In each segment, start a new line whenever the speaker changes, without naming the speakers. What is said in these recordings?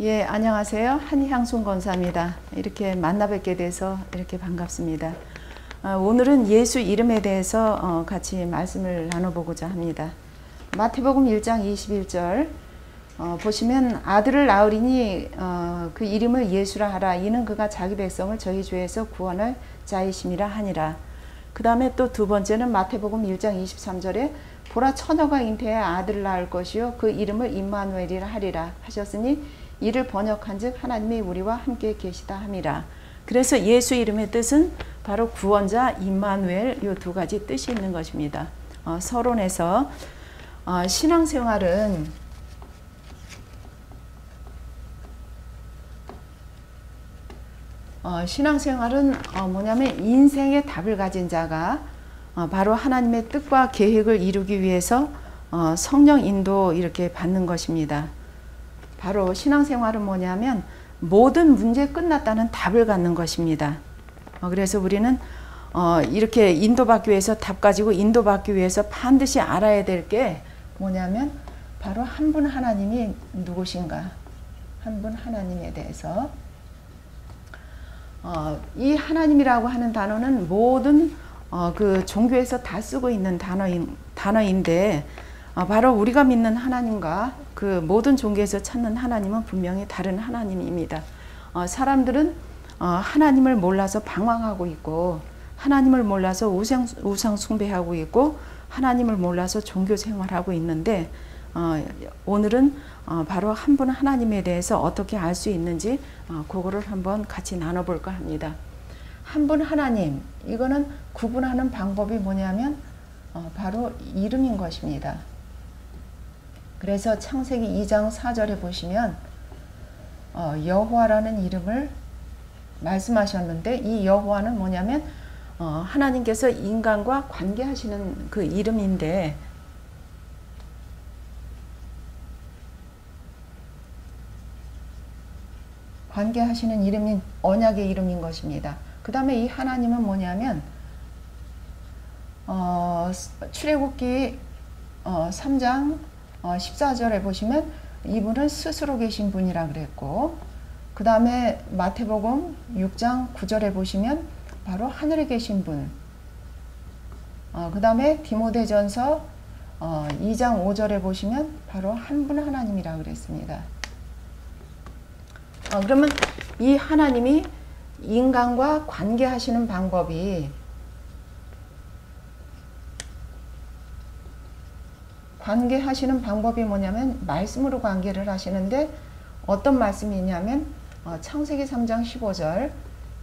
예, 안녕하세요. 한향순 권사입니다. 이렇게 만나 뵙게 돼서 이렇게 반갑습니다. 오늘은 예수 이름에 대해서 같이 말씀을 나눠보고자 합니다. 마태복음 1장 21절 보시면 아들을 낳으리니 그 이름을 예수라 하라. 이는 그가 자기 백성을 저희 죄에서 구원할 자이심이라 하니라. 그 다음에 또 두 번째는 마태복음 1장 23절에 보라 처녀가 잉태해 아들을 낳을 것이요 그 이름을 임마누엘이라 하리라 하셨으니 이를 번역한즉 하나님이 우리와 함께 계시다 함이라. 그래서 예수 이름의 뜻은 바로 구원자 임마누엘, 이 두 가지 뜻이 있는 것입니다. 서론에서 신앙생활은 뭐냐면 인생의 답을 가진 자가 바로 하나님의 뜻과 계획을 이루기 위해서 성령 인도 이렇게 받는 것입니다. 바로 신앙생활은 뭐냐면 모든 문제 끝났다는 답을 갖는 것입니다. 그래서 우리는 이렇게 인도받기 위해서 답 가지고 인도받기 위해서 반드시 알아야 될 게 뭐냐면 바로 한 분 하나님이 누구신가, 한 분 하나님에 대해서 이 하나님이라고 하는 단어는 모든 그 종교에서 다 쓰고 있는 단어인데 바로 우리가 믿는 하나님과 그 모든 종교에서 찾는 하나님은 분명히 다른 하나님입니다. 사람들은 하나님을 몰라서 방황하고 있고 하나님을 몰라서 우상 숭배하고 있고 하나님을 몰라서 종교 생활하고 있는데 오늘은 바로 한 분 하나님에 대해서 어떻게 알 수 있는지 그거를 한번 같이 나눠볼까 합니다. 한 분 하나님, 이거는 구분하는 방법이 뭐냐면 바로 이름인 것입니다. 그래서 창세기 2장 4절에 보시면 여호와라는 이름을 말씀하셨는데 이 여호와는 뭐냐면 하나님께서 인간과 관계하시는 그 이름인데 관계하시는 이름인 언약의 이름인 것입니다. 그 다음에 이 하나님은 뭐냐면 출애굽기 3장 14절에 보시면 이분은 스스로 계신 분이라 그랬고 그 다음에 마태복음 6장 9절에 보시면 바로 하늘에 계신 분, 그 다음에 디모데전서 2장 5절에 보시면 바로 한 분 하나님이라 그랬습니다. 그러면 이 하나님이 인간과 관계하시는 방법이 뭐냐면 말씀으로 관계를 하시는데 어떤 말씀이냐면 창세기 3장 15절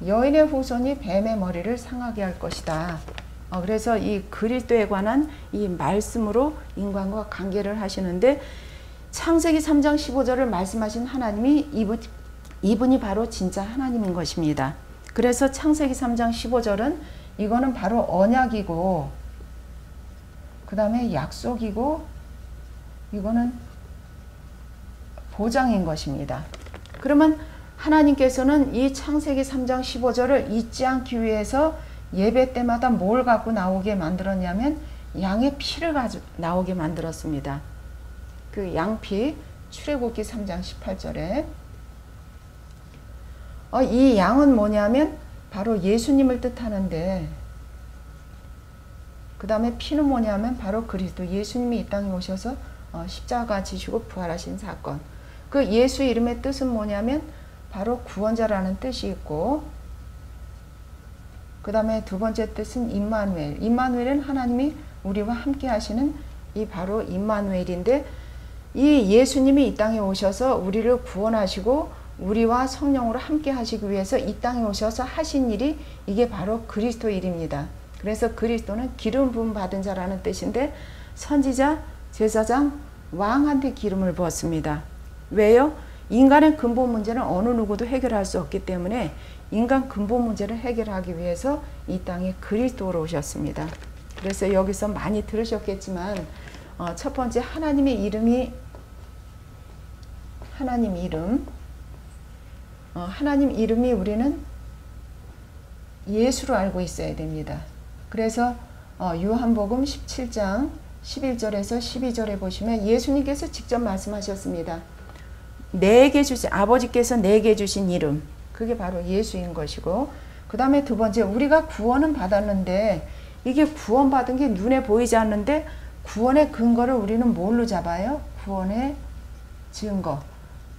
여인의 후손이 뱀의 머리를 상하게 할 것이다. 그래서 이 그리스도에 관한 이 말씀으로 인간과 관계를 하시는데 창세기 3장 15절을 말씀하신 하나님이 이분이 바로 진짜 하나님인 것입니다. 그래서 창세기 3장 15절은 이거는 바로 언약이고 그 다음에 약속이고 이거는 보장인 것입니다. 그러면 하나님께서는 이 창세기 3장 15절을 잊지 않기 위해서 예배 때마다 뭘 갖고 나오게 만들었냐면 양의 피를 가지고 나오게 만들었습니다. 그 양피 출애굽기 3장 18절에 이 양은 뭐냐면 바로 예수님을 뜻하는데 그 다음에 피는 뭐냐면 바로 그리스도 예수님이 이 땅에 오셔서 십자가 지시고 부활하신 사건. 그 예수 이름의 뜻은 뭐냐면 바로 구원자라는 뜻이 있고 그 다음에 두 번째 뜻은 임마누엘. 임마누엘은 하나님이 우리와 함께 하시는 이 바로 임마누엘인데 이 예수님이 이 땅에 오셔서 우리를 구원하시고 우리와 성령으로 함께 하시기 위해서 이 땅에 오셔서 하신 일이 이게 바로 그리스도 일입니다. 그래서 그리스도는 기름 부음 받은 자라는 뜻인데 선지자, 제사장, 왕한테 기름을 부었습니다. 왜요? 인간의 근본 문제는 어느 누구도 해결할 수 없기 때문에 인간 근본 문제를 해결하기 위해서 이 땅에 그리스도로 오셨습니다. 그래서 여기서 많이 들으셨겠지만 첫 번째 하나님의 이름이 하나님 이름이 우리는 예수로 알고 있어야 됩니다. 그래서 요한복음 17장 11절에서 12절에 보시면 예수님께서 직접 말씀하셨습니다. 내게 주신, 아버지께서 내게 주신 이름, 그게 바로 예수인 것이고, 그 다음에 두 번째, 우리가 구원은 받았는데 이게 구원받은 게 눈에 보이지 않는데 구원의 근거를 우리는 뭘로 잡아요? 구원의 증거.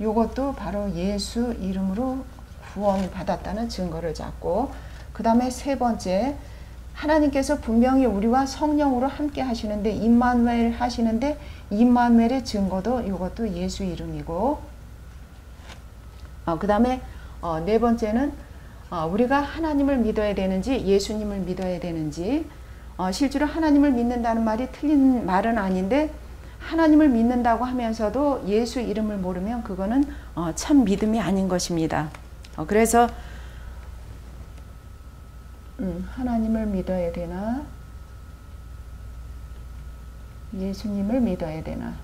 이것도 바로 예수 이름으로 구원받았다는 증거를 잡고, 그 다음에 세 번째, 하나님께서 분명히 우리와 성령으로 함께 하시는데, 임마누엘 하시는데, 임마누엘의 증거도 이것도 예수 이름이고, 그 다음에 네 번째는 우리가 하나님을 믿어야 되는지 예수님을 믿어야 되는지, 실제로 하나님을 믿는다는 말이 틀린 말은 아닌데, 하나님을 믿는다고 하면서도 예수 이름을 모르면 그거는 참 믿음이 아닌 것입니다. 그래서 하나님을 믿어야 되나 예수님을 믿어야 되나.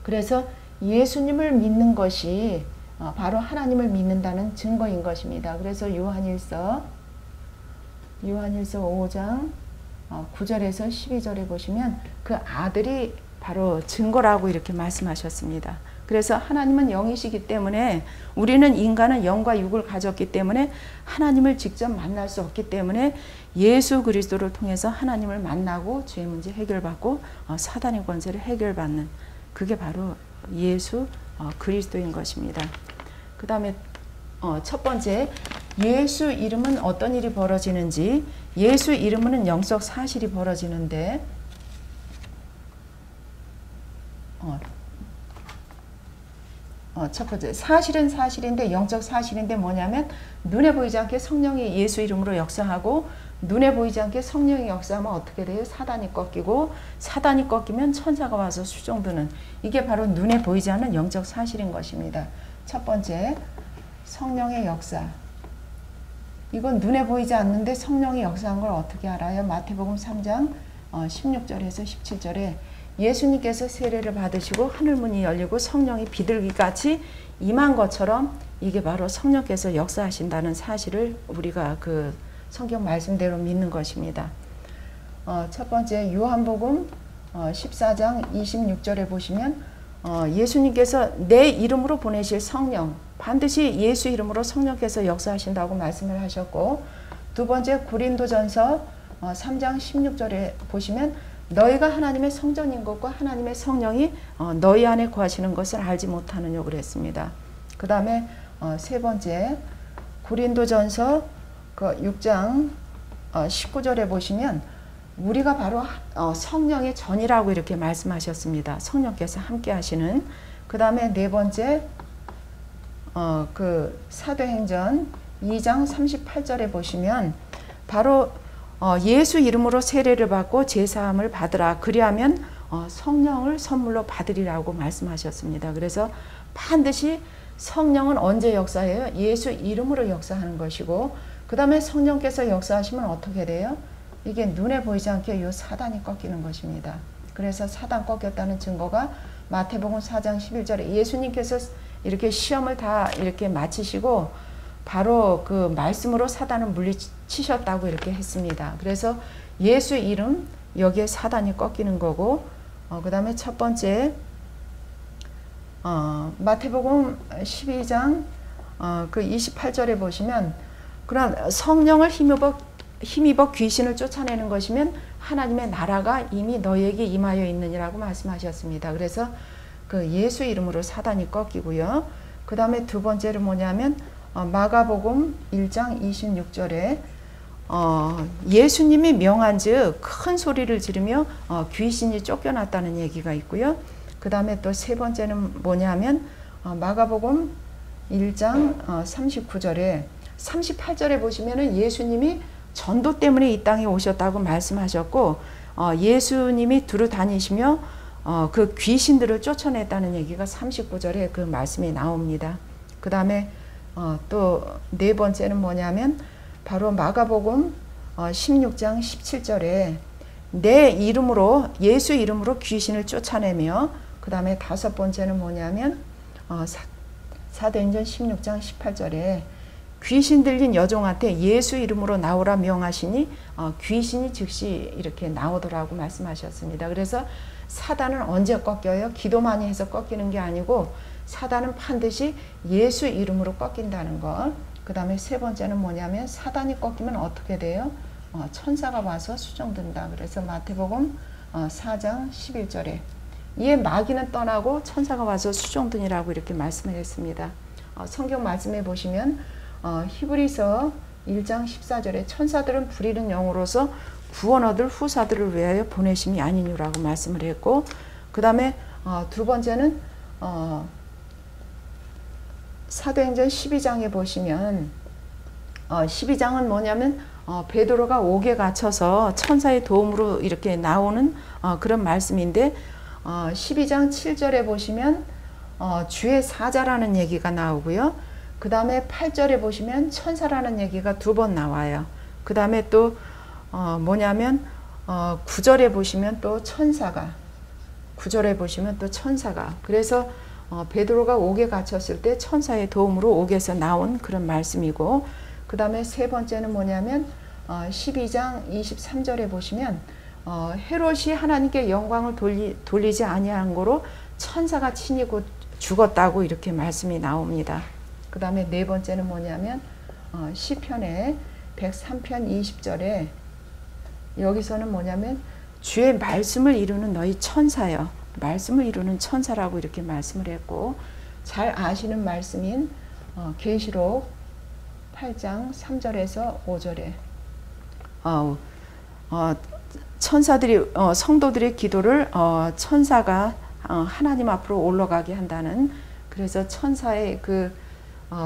그래서 예수님을 믿는 것이 바로 하나님을 믿는다는 증거인 것입니다. 그래서 요한일서 5장 9절에서 12절에 보시면 그 아들이 바로 증거라고 이렇게 말씀하셨습니다. 그래서 하나님은 영이시기 때문에, 우리는 인간은 영과 육을 가졌기 때문에 하나님을 직접 만날 수 없기 때문에 예수 그리스도를 통해서 하나님을 만나고 죄 문제 해결받고 사단의 권세를 해결받는, 그게 바로 예수 그리스도인 것입니다. 그 다음에 첫 번째, 예수 이름은 어떤 일이 벌어지는지. 예수 이름은 영적 사실이 벌어지는데, 첫 번째, 사실은 사실인데, 영적 사실인데 뭐냐면, 눈에 보이지 않게 성령이 예수 이름으로 역사하고, 눈에 보이지 않게 성령이 역사하면 어떻게 돼요? 사단이 꺾이고, 사단이 꺾이면 천사가 와서 수종드는, 이게 바로 눈에 보이지 않는 영적 사실인 것입니다. 첫 번째, 성령의 역사. 이건 눈에 보이지 않는데 성령이 역사한 걸 어떻게 알아요? 마태복음 3장 16절에서 17절에 예수님께서 세례를 받으시고 하늘문이 열리고 성령이 비둘기같이 임한 것처럼, 이게 바로 성령께서 역사하신다는 사실을 우리가 그 성경 말씀대로 믿는 것입니다. 첫 번째, 요한복음 14장 26절에 보시면 예수님께서 내 이름으로 보내실 성령, 반드시 예수 이름으로 성령께서 역사하신다고 말씀을 하셨고, 두 번째, 고린도전서 3장 16절에 보시면 너희가 하나님의 성전인 것과 하나님의 성령이 너희 안에 거하시는 것을 알지 못하느냐 그랬습니다. 그 다음에 세 번째, 고린도전서 6장 19절에 보시면 우리가 바로 성령의 전이라고 이렇게 말씀하셨습니다. 성령께서 함께 하시는. 그 다음에 네 번째, 그 사도행전 2장 38절에 보시면 바로 예수 이름으로 세례를 받고 제사함을 받으라. 그리하면 성령을 선물로 받으리라고 말씀하셨습니다. 그래서 반드시 성령은 언제 역사해요? 예수 이름으로 역사하는 것이고, 그 다음에 성령께서 역사하시면 어떻게 돼요? 이게 눈에 보이지 않게 요 사단이 꺾이는 것입니다. 그래서 사단 꺾였다는 증거가 마태복음 4장 11절에 예수님께서 이렇게 시험을 다 이렇게 마치시고 바로 그 말씀으로 사단을 물리치셨다고 이렇게 했습니다. 그래서 예수 이름, 여기에 사단이 꺾이는 거고, 그 다음에 첫 번째, 마태복음 12장 그 28절에 보시면, 그럼 성령을 힘입어 귀신을 쫓아내는 것이면 하나님의 나라가 이미 너희에게 임하여 있느니라고 말씀하셨습니다. 그래서 그 예수 이름으로 사단이 꺾이고요. 그 다음에 두 번째로 뭐냐면 마가복음 1장 26절에 예수님이 명한즉 큰 소리를 지르며 귀신이 쫓겨났다는 얘기가 있고요. 그 다음에 또 세 번째는 뭐냐면 마가복음 1장 39절에 38절에 보시면은 예수님이 전도 때문에 이 땅에 오셨다고 말씀하셨고, 예수님이 두루 다니시며 그 귀신들을 쫓아냈다는 얘기가 39절에 그 말씀이 나옵니다. 그 다음에 또 네 번째는 뭐냐면 바로 마가복음 16장 17절에 내 이름으로, 예수 이름으로 귀신을 쫓아내며, 그 다음에 다섯 번째는 뭐냐면 사도행전 16장 18절에 귀신 들린 여종한테 예수 이름으로 나오라 명하시니 귀신이 즉시 이렇게 나오더라고 말씀하셨습니다. 그래서 사단은 언제 꺾여요? 기도 많이 해서 꺾이는 게 아니고 사단은 반드시 예수 이름으로 꺾인다는 것. 그 다음에 세 번째는 뭐냐면 사단이 꺾이면 어떻게 돼요? 천사가 와서 수정된다. 그래서 마태복음 4장 11절에 이에 마귀는 떠나고 천사가 와서 수종드니라고 이렇게 말씀을 했습니다. 성경 말씀에 보시면 히브리서 1장 14절에 천사들은 부리는 영으로서 구원 얻을 후사들을 위하여 보내심이 아니니라고 말씀을 했고, 그 다음에 두 번째는 사도행전 12장에 보시면 12장은 뭐냐면 베드로가 옥에 갇혀서 천사의 도움으로 이렇게 나오는 그런 말씀인데 12장 7절에 보시면 주의 사자라는 얘기가 나오고요. 그 다음에 8절에 보시면 천사라는 얘기가 두 번 나와요. 그 다음에 또 뭐냐면 9절에 보시면 또 천사가 9절에 보시면 또 천사가 그래서 베드로가 옥에 갇혔을 때 천사의 도움으로 옥에서 나온 그런 말씀이고, 그 다음에 세 번째는 뭐냐면 12장 23절에 보시면 헤롯이 하나님께 영광을 돌리지 아니한 거로 천사가 친히 죽었다고 이렇게 말씀이 나옵니다. 그 다음에 네 번째는 뭐냐면 시편의 103편 20절에 여기서는 뭐냐면 주의 말씀을 이루는 너희 천사여, 말씀을 이루는 천사라고 이렇게 말씀을 했고, 잘 아시는 말씀인 계시록 8장 3절에서 5절에 천사들이 성도들의 기도를 천사가 하나님 앞으로 올라가게 한다는, 그래서 천사의 그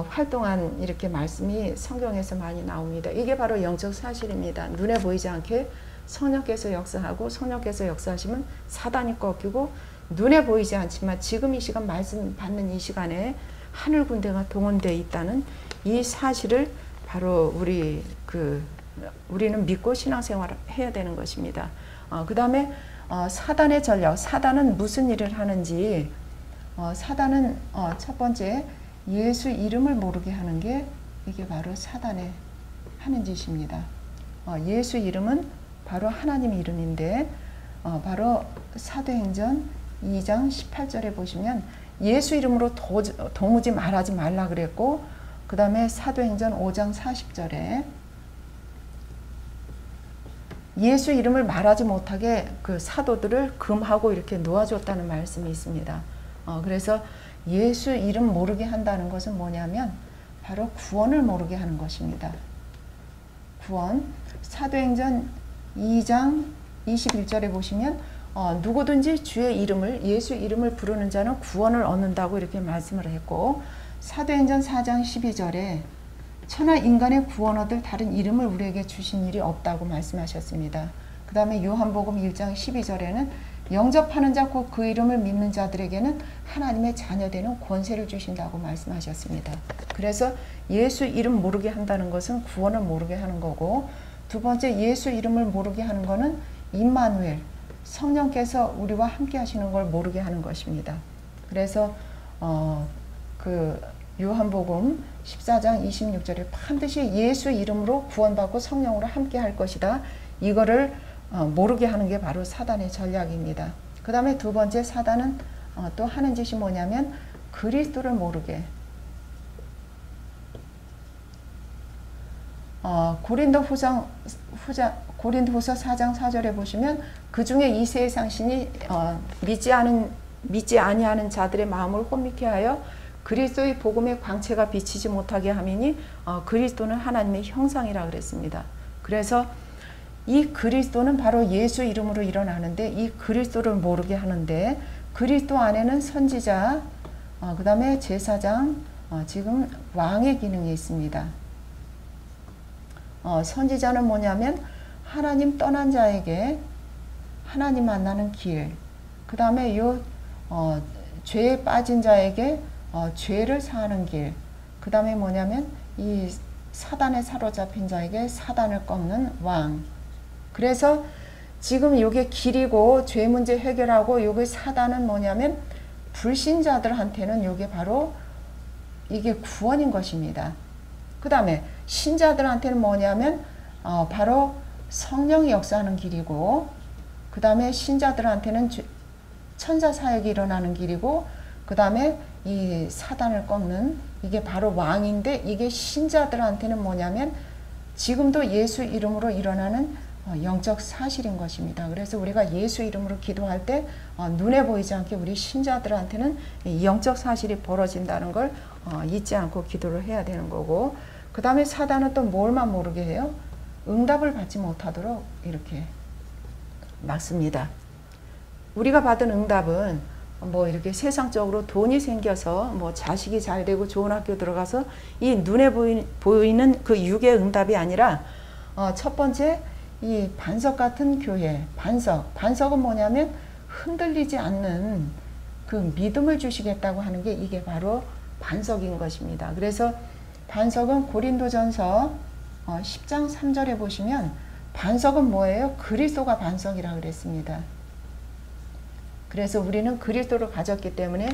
활동한 이렇게 말씀이 성경에서 많이 나옵니다. 이게 바로 영적 사실입니다. 눈에 보이지 않게 성령께서 역사하고 성령께서 역사하시면 사단이 꺾이고, 눈에 보이지 않지만 지금 이 시간 말씀 받는 이 시간에 하늘 군대가 동원되어 있다는 이 사실을 바로 우리는 믿고 신앙생활을 해야 되는 것입니다. 그 다음에 사단의 전략, 사단은 무슨 일을 하는지, 사단은 첫 번째 예수 이름을 모르게 하는 게 이게 바로 사단의 하는 짓입니다. 예수 이름은 바로 하나님 이름인데 바로 사도행전 2장 18절에 보시면 예수 이름으로 도무지 말하지 말라 그랬고, 그 다음에 사도행전 5장 40절에 예수 이름을 말하지 못하게 그 사도들을 금하고 이렇게 놓아줬다는 말씀이 있습니다. 그래서 예수 이름 모르게 한다는 것은 뭐냐면 바로 구원을 모르게 하는 것입니다. 구원. 사도행전 2장 21절에 보시면 누구든지 주의 이름을, 예수 이름을 부르는 자는 구원을 얻는다고 이렇게 말씀을 했고, 사도행전 4장 12절에 천하 인간의 구원 얻을 다른 이름을 우리에게 주신 일이 없다고 말씀하셨습니다. 그 다음에 요한복음 1장 12절에는 영접하는 자 곧 그 이름을 믿는 자들에게는 하나님의 자녀되는 권세를 주신다고 말씀하셨습니다. 그래서 예수 이름 모르게 한다는 것은 구원을 모르게 하는 거고, 두 번째 예수 이름을 모르게 하는 것은 임마누엘, 성령께서 우리와 함께 하시는 걸 모르게 하는 것입니다. 그래서 그 요한복음 14장 26절에 반드시 예수 이름으로 구원받고 성령으로 함께 할 것이다. 이거를 모르게 하는 게 바로 사단의 전략입니다. 그 다음에 두 번째 사단은 또 하는 짓이 뭐냐면 그리스도를 모르게. 고린도후서 4장 4절에 보시면 그 중에 이 세상 신이 믿지 아니하는 자들의 마음을 혼미케 하여 그리스도의 복음의 광채가 비치지 못하게 함이니 그리스도는 하나님의 형상이라 그랬습니다. 그래서 이 그리스도는 바로 예수 이름으로 일어나는데 이 그리스도를 모르게 하는데, 그리스도 안에는 선지자, 그 다음에 제사장, 지금 왕의 기능이 있습니다. 선지자는 뭐냐면 하나님 떠난 자에게 하나님 만나는 길, 그 다음에 죄에 빠진 자에게 죄를 사하는 길, 그 다음에 뭐냐면 이 사단에 사로잡힌 자에게 사단을 꺾는 왕. 그래서 지금 이게 길이고 죄 문제 해결하고 요게 사단은 뭐냐면 불신자들한테는 이게 바로 이게 구원인 것입니다. 그 다음에 신자들한테는 뭐냐면 바로 성령이 역사하는 길이고, 그 다음에 신자들한테는 천사 사역이 일어나는 길이고, 그 다음에 이 사단을 꺾는 이게 바로 왕인데 이게 신자들한테는 뭐냐면 지금도 예수 이름으로 일어나는 영적 사실인 것입니다. 그래서 우리가 예수 이름으로 기도할 때 눈에 보이지 않게 우리 신자들한테는 이 영적 사실이 벌어진다는 걸 잊지 않고 기도를 해야 되는 거고, 그 다음에 사단은 또 뭘만 모르게 해요? 응답을 받지 못하도록 이렇게 막습니다. 우리가 받은 응답은 뭐 이렇게 세상적으로 돈이 생겨서 뭐 자식이 잘 되고 좋은 학교 들어가서 이 눈에 보이는 그 육의 응답이 아니라 첫 번째 이 반석 같은 교회, 반석은 뭐냐면 흔들리지 않는 그 믿음을 주시겠다고 하는 게 이게 바로 반석인 것입니다. 그래서 반석은 고린도전서 10장 3절에 보시면 반석은 뭐예요? 그리스도가 반석이라고 그랬습니다. 그래서 우리는 그리스도를 가졌기 때문에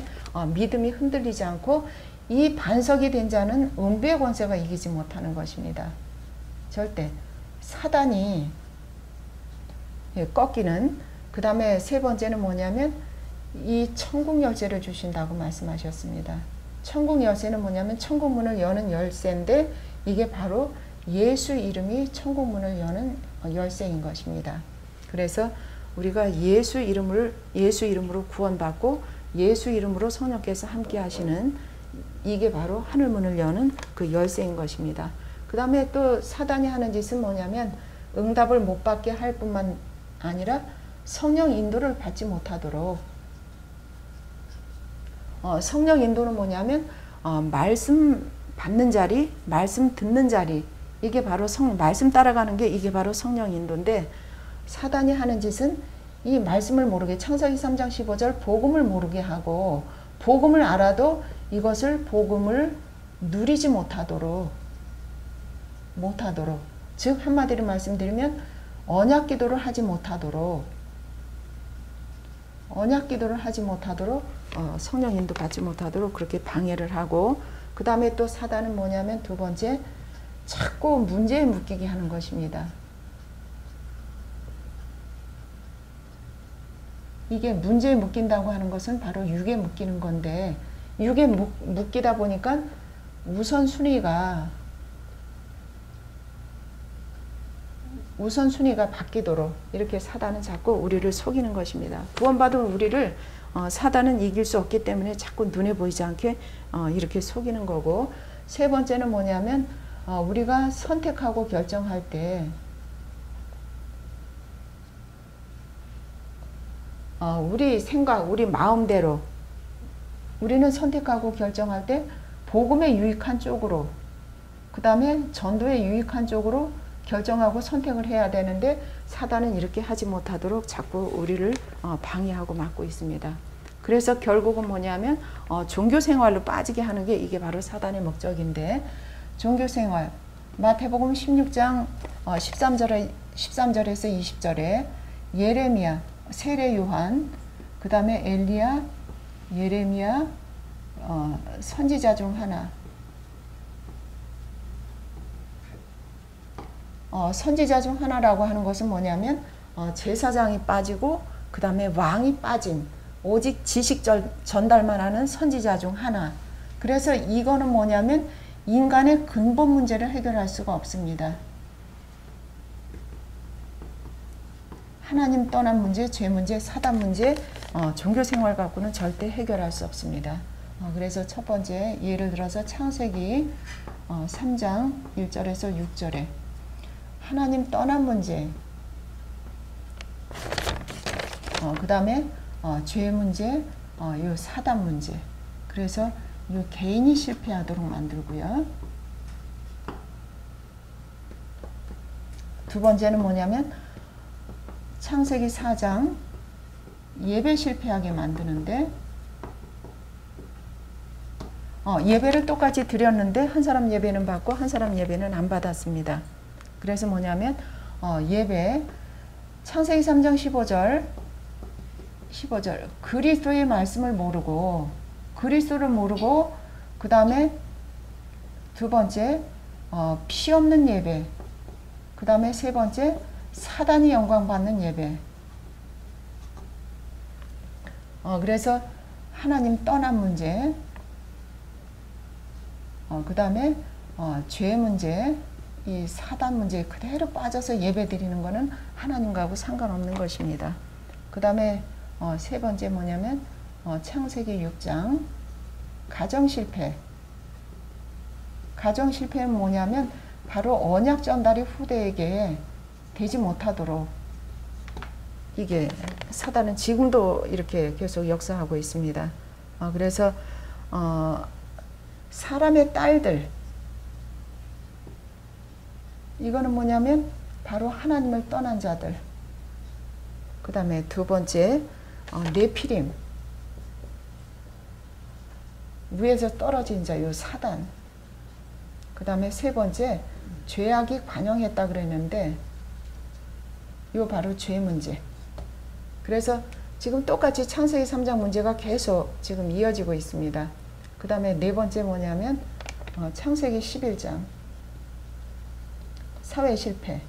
믿음이 흔들리지 않고 이 반석이 된 자는 음부의 권세가 이기지 못하는 것입니다. 절대 사단이 꺾이는. 그 다음에 세 번째는 뭐냐면 이 천국 열쇠를 주신다고 말씀하셨습니다. 천국 열쇠는 뭐냐면 천국 문을 여는 열쇠인데 이게 바로 예수 이름이 천국 문을 여는 열쇠인 것입니다. 그래서 우리가 예수 이름으로 구원받고 예수 이름으로 성령께서 함께 하시는 이게 바로 하늘문을 여는 그 열쇠인 것입니다. 그 다음에 또 사단이 하는 짓은 뭐냐면 응답을 못 받게 할 뿐만 아니라 성령 인도를 받지 못하도록, 성령 인도는 뭐냐면 말씀 받는 자리, 말씀 듣는 자리, 이게 바로 말씀 따라가는 게 이게 바로 성령 인도인데, 사단이 하는 짓은 이 말씀을 모르게, 창세기 3장 15절 복음을 모르게 하고 복음을 알아도 이것을 복음을 누리지 못하도록, 즉 한마디로 말씀드리면 언약 기도를 하지 못하도록 성령 인도 받지 못하도록 그렇게 방해를 하고, 그 다음에 또 사단은 뭐냐면 두 번째, 자꾸 문제에 묶이게 하는 것입니다. 이게 문제에 묶인다고 하는 것은 바로 육에 묶이는 건데, 육에 묶이다 보니까 우선순위가 바뀌도록 이렇게 사단은 자꾸 우리를 속이는 것입니다. 구원받은 우리를 사단은 이길 수 없기 때문에 자꾸 눈에 보이지 않게 이렇게 속이는 거고, 세 번째는 뭐냐면 우리가 선택하고 결정할 때 우리 생각, 우리 마음대로 우리는 선택하고 결정할 때 복음에 유익한 쪽으로, 그 다음에 전도에 유익한 쪽으로 결정하고 선택을 해야 되는데 사단은 이렇게 하지 못하도록 자꾸 우리를 방해하고 막고 있습니다. 그래서 결국은 뭐냐면 종교생활로 빠지게 하는 게 이게 바로 사단의 목적인데, 종교생활 마태복음 16장 13절에서 20절에 예레미야, 세례 요한, 그 다음에 엘리야, 예레미야, 선지자 중 하나, 선지자 중 하나라고 하는 것은 뭐냐면 제사장이 빠지고 그 다음에 왕이 빠진, 오직 지식 전달만 하는 선지자 중 하나. 그래서 이거는 뭐냐면 인간의 근본 문제를 해결할 수가 없습니다. 하나님 떠난 문제, 죄 문제, 사단 문제, 종교생활 갖고는 절대 해결할 수 없습니다. 그래서 첫 번째 예를 들어서 창세기 3장 1절에서 6절에 하나님 떠난 문제, 그 다음에 죄 문제, 요 사단 문제. 그래서 요 개인이 실패하도록 만들고요. 두 번째는 뭐냐면 창세기 4장 예배 실패하게 만드는데, 예배를 똑같이 드렸는데 한 사람 예배는 받고 한 사람 예배는 안 받았습니다. 그래서 뭐냐면 예배 창세기 3장 15절 그리스도의 말씀을 모르고, 그리스도를 모르고, 그 다음에 두 번째 피 없는 예배, 그 다음에 세 번째 사단이 영광 받는 예배. 그래서 하나님 떠난 문제, 그 다음에 죄 문제, 이 사단 문제에 그대로 빠져서 예배 드리는 거는 하나님과하고 상관없는 것입니다. 그 다음에 세 번째 뭐냐면 창세기 6장 가정 실패. 가정 실패는 뭐냐면 바로 언약 전달이 후대에게 되지 못하도록, 이게 사단은 지금도 이렇게 계속 역사하고 있습니다. 그래서 사람의 딸들, 이거는 뭐냐면 바로 하나님을 떠난 자들. 그 다음에 두 번째 네피림, 위에서 떨어진 자, 요 사단. 그 다음에 세 번째 죄악이 관영했다 그랬는데 요 바로 죄 문제. 그래서 지금 똑같이 창세기 3장 문제가 계속 지금 이어지고 있습니다. 그 다음에 네 번째 뭐냐면 창세기 11장 사회 실패.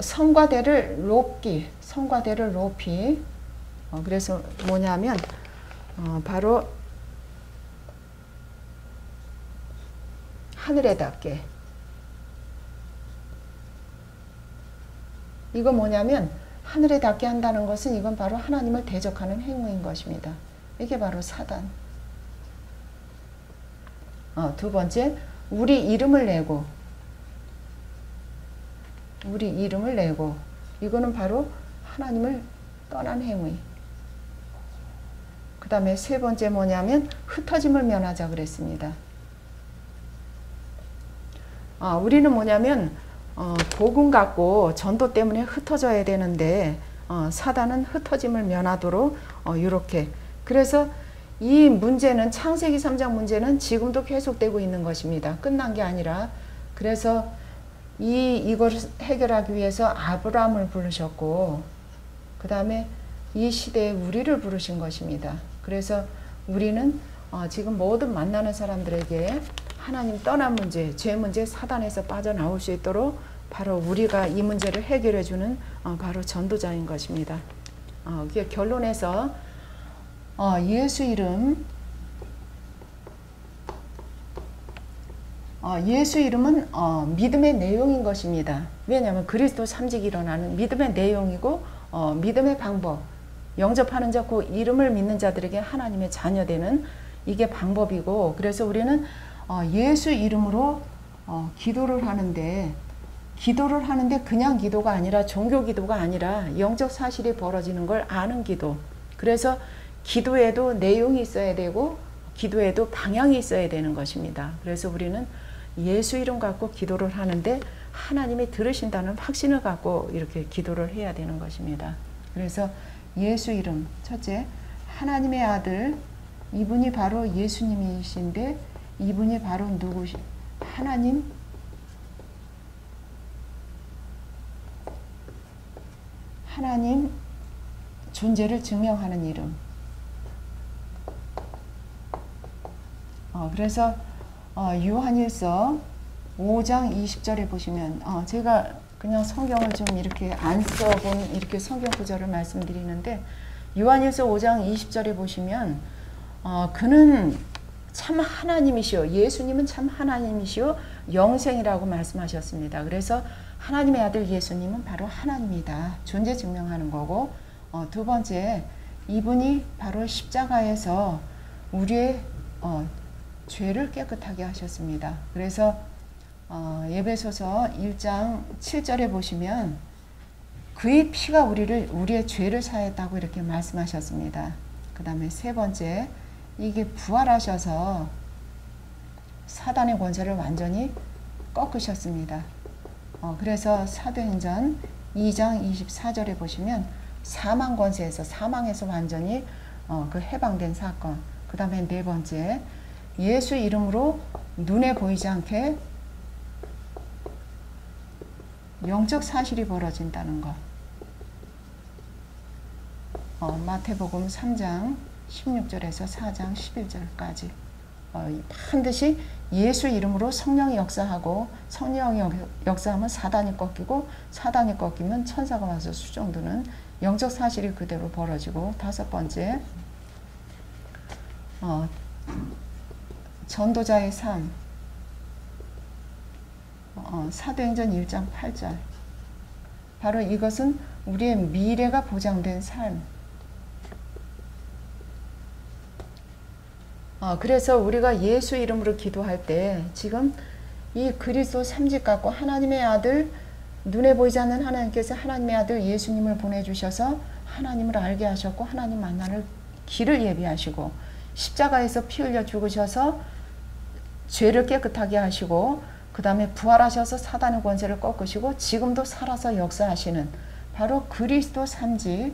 성과대를 높기, 성과대를 높이. 그래서 뭐냐면 바로 하늘에 닿게. 이거 뭐냐면 하늘에 닿게 한다는 것은 이건 바로 하나님을 대적하는 행위인 것입니다. 이게 바로 사단. 두 번째, 우리 이름을 내고. 우리 이름을 내고. 이거는 바로 하나님을 떠난 행위. 그 다음에 세 번째 뭐냐면 흩어짐을 면하자 그랬습니다. 우리는 뭐냐면 복음 갖고 전도 때문에 흩어져야 되는데 사단은 흩어짐을 면하도록 이렇게. 그래서 이 문제는 창세기 3장 문제는 지금도 계속되고 있는 것입니다. 끝난 게 아니라. 그래서 이걸 해결하기 위해서 아브라함을 부르셨고 그 다음에 이 시대에 우리를 부르신 것입니다. 그래서 우리는 지금 모든 만나는 사람들에게 하나님 떠난 문제, 죄 문제, 사단에서 빠져나올 수 있도록 바로 우리가 이 문제를 해결해 주는 바로 전도자인 것입니다. 이게 결론에서 예수 이름, 예수 이름은 믿음의 내용인 것입니다. 왜냐하면 그리스도 삼직이 일어나는 믿음의 내용이고 믿음의 방법, 영접하는 자, 그 이름을 믿는 자들에게 하나님의 자녀되는 이게 방법이고, 그래서 우리는 예수 이름으로 기도를 하는데 그냥 기도가 아니라 종교 기도가 아니라 영적 사실이 벌어지는 걸 아는 기도. 그래서 기도에도 내용이 있어야 되고 기도에도 방향이 있어야 되는 것입니다. 그래서 우리는 예수 이름 갖고 기도를 하는데 하나님이 들으신다는 확신을 갖고 이렇게 기도를 해야 되는 것입니다. 그래서 예수 이름, 첫째, 하나님의 아들, 이분이 바로 예수님이신데 이분이 바로 누구시? 하나님 존재를 증명하는 이름. 그래서 요한일서 5장 20절에 보시면 제가 그냥 성경을 좀 이렇게 안 써본 이렇게 성경 구절을 말씀드리는데 요한일서 5장 20절에 보시면 그는 참 하나님이시오. 예수님은 참 하나님이시오. 영생이라고 말씀하셨습니다. 그래서 하나님의 아들 예수님은 바로 하나님이다. 존재 증명하는 거고, 두 번째, 이분이 바로 십자가에서 우리의 죄를 깨끗하게 하셨습니다. 그래서 에베소서 1장 7절에 보시면 그의 피가 우리의 죄를 사했다고 이렇게 말씀하셨습니다. 그 다음에 세 번째, 이게 부활하셔서 사단의 권세를 완전히 꺾으셨습니다. 그래서 사도행전 2장 24절에 보시면 사망 권세에서 사망에서 완전히 그 해방된 사건. 그 다음에 네 번째, 예수 이름으로 눈에 보이지 않게 영적 사실이 벌어진다는 것. 마태복음 3장 16절에서 4장 11절까지 반드시 예수 이름으로 성령이 역사하고 성령이 역사하면 사단이 꺾이고 사단이 꺾이면 천사가 와서 수종드는 영적 사실이 그대로 벌어지고, 다섯 번째, 전도자의 삶, 사도행전 1장 8절. 바로 이것은 우리의 미래가 보장된 삶. 그래서 우리가 예수 이름으로 기도할 때 지금 이 그리스도 삼직 갖고 하나님의 아들, 눈에 보이지 않는 하나님께서 하나님의 아들 예수님을 보내주셔서 하나님을 알게 하셨고 하나님 만나는 길을 예비하시고 십자가에서 피 흘려 죽으셔서 죄를 깨끗하게 하시고 그 다음에 부활하셔서 사단의 권세를 꺾으시고 지금도 살아서 역사하시는 바로 그리스도 삼직,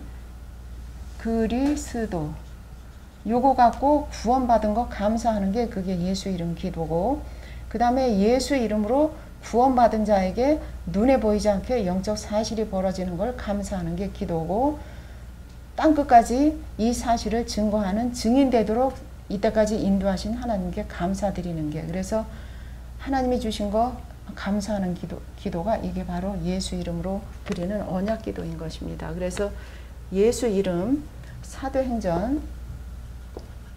그리스도, 요거 갖고 구원받은 거 감사하는 게 그게 예수 이름 기도고, 그 다음에 예수 이름으로 구원받은 자에게 눈에 보이지 않게 영적 사실이 벌어지는 걸 감사하는 게 기도고, 땅끝까지 이 사실을 증거하는 증인 되도록 이때까지 인도하신 하나님께 감사드리는 게, 그래서 하나님이 주신 거 감사하는 기도가 이게 바로 예수 이름으로 드리는 언약 기도인 것입니다. 그래서 예수 이름 사도행전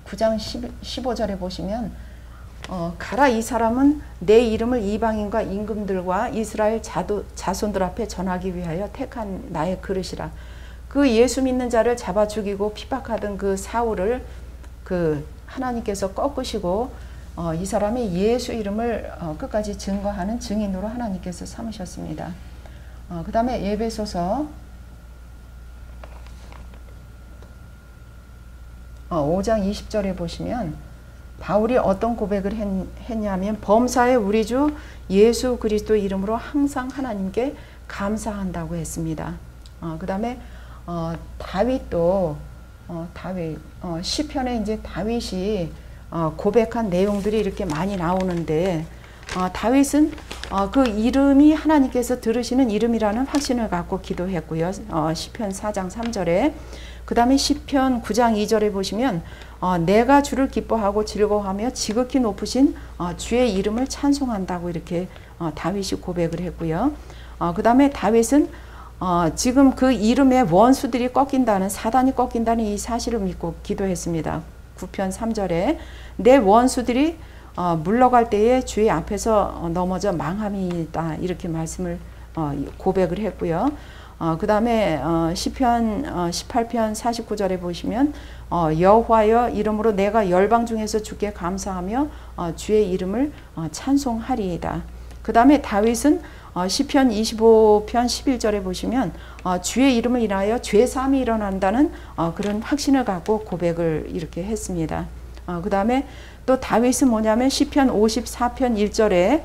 9장 15절에 보시면 가라 이 사람은 내 이름을 이방인과 임금들과 이스라엘 자손들 앞에 전하기 위하여 택한 나의 그릇이라. 그 예수 믿는 자를 잡아 죽이고 핍박하던 그 사울을 그 하나님께서 꺾으시고 이 사람이 예수 이름을 끝까지 증거하는 증인으로 하나님께서 삼으셨습니다. 그 다음에 에베소서 5장 20절에 보시면 바울이 어떤 고백을 했냐면 범사에 우리 주 예수 그리스도 이름으로 항상 하나님께 감사한다고 했습니다. 그 다음에 다윗도 시편에 이제 다윗이 고백한 내용들이 이렇게 많이 나오는데 다윗은 그 이름이 하나님께서 들으시는 이름이라는 확신을 갖고 기도했고요. 시편 4장 3절에 그 다음에 시편 9장 2절에 보시면 내가 주를 기뻐하고 즐거워하며 지극히 높으신 주의 이름을 찬송한다고 이렇게 다윗이 고백을 했고요. 그 다음에 다윗은 지금 그 이름의 원수들이 꺾인다는, 사단이 꺾인다는 이 사실을 믿고 기도했습니다. 9편 3절에 내 원수들이 물러갈 때에 주의 앞에서 넘어져 망함이다 이렇게 말씀을 고백을 했고요. 그 다음에 시편 18편 49절에 보시면 여호와여 이름으로 내가 열방 중에서 주께 감사하며 주의 이름을 찬송하리이다. 그 다음에 다윗은 시편 25편 11절에 보시면 주의 이름을 인하여 죄사함이 일어난다는 그런 확신을 갖고 고백을 이렇게 했습니다. 그 다음에 또 다윗은 뭐냐면 시편 54편 1절에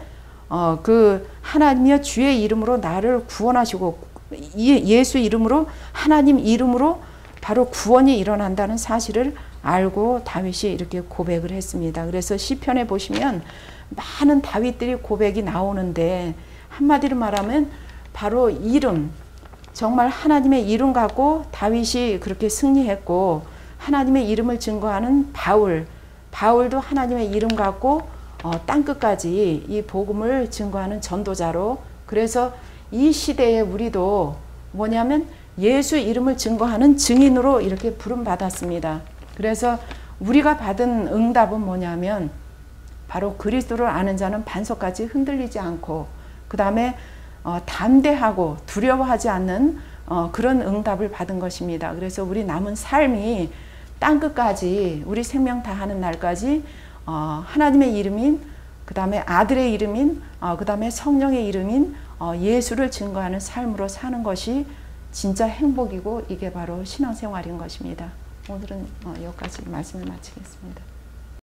그 하나님이여 주의 이름으로 나를 구원하시고 예수 이름으로 하나님 이름으로 바로 구원이 일어난다는 사실을 알고 다윗이 이렇게 고백을 했습니다. 그래서 시편에 보시면 많은 다윗들이 고백이 나오는데 한마디로 말하면 바로 이름, 정말 하나님의 이름 갖고 다윗이 그렇게 승리했고 하나님의 이름을 증거하는 바울도 하나님의 이름 갖고 땅끝까지 이 복음을 증거하는 전도자로, 그래서 이 시대에 우리도 뭐냐면 예수 이름을 증거하는 증인으로 이렇게 부름받았습니다. 그래서 우리가 받은 응답은 뭐냐면 바로 그리스도를 아는 자는 반석까지 흔들리지 않고 그 다음에 담대하고 두려워하지 않는 그런 응답을 받은 것입니다. 그래서 우리 남은 삶이 땅끝까지 우리 생명 다하는 날까지 하나님의 이름인, 그 다음에 아들의 이름인, 그 다음에 성령의 이름인 예수를 증거하는 삶으로 사는 것이 진짜 행복이고 이게 바로 신앙생활인 것입니다. 오늘은 여기까지 말씀을 마치겠습니다.